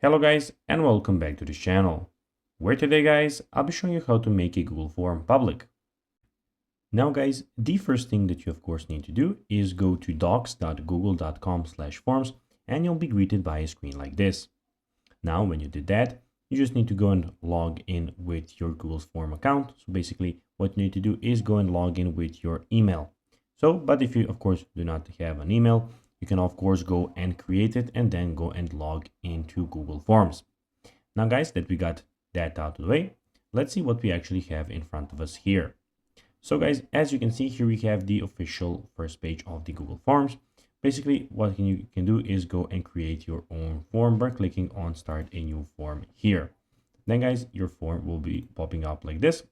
Hello guys and welcome back to this channel, where today guys I'll be showing you how to make a Google form public. Now guys, the first thing that you of course need to do is go to docs.google.com/forms and you'll be greeted by a screen like this. Now when you did that, you just need to go and log in with your Google form account. So basically what you need to do is go and log in with your email. But if you of course do not have an email, you can of course go and create it and then go and log into Google Forms. Now guys, that we got that out of the way, let's see what we actually have in front of us here. So guys, as you can see here, we have the official first page of the Google Forms. Basically, what you can do is go and create your own form by clicking on Start a New Form here. Then guys, your form will be popping up like this.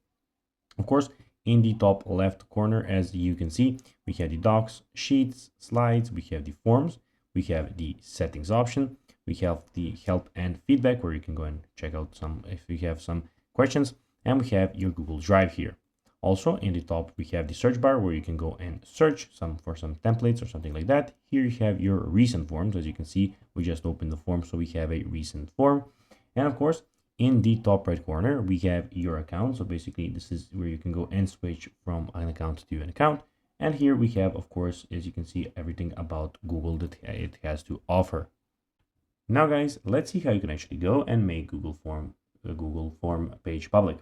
Of course, in the top left corner, as you can see, we have the docs, sheets, slides, we have the forms, we have the settings option, we have the help and feedback where you can go and check out some if you have some questions, and we have your Google Drive here. Also in the top we have the search bar where you can go and search for some templates or something like that. Here you have your recent forms. As you can see, we just opened the form, so we have a recent form. And of course, in the top right corner, we have your account. So basically this is where you can go and switch from an account to an account. And here we have, of course, as you can see, everything about Google that it has to offer. Now guys, let's see how you can actually go and make Google Form page public.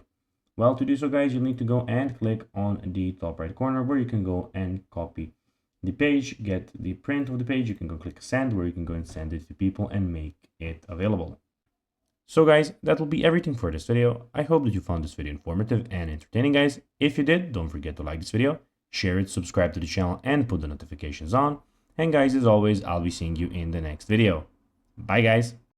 Well, to do so guys, you'll need to go and click on the top right corner where you can go and copy the page, get the print of the page. You can go click send where you can go and send it to people and make it available. So guys, that will be everything for this video. I hope that you found this video informative and entertaining guys. If you did, don't forget to like this video, share it, subscribe to the channel and put the notifications on. And guys, as always, I'll be seeing you in the next video. Bye guys.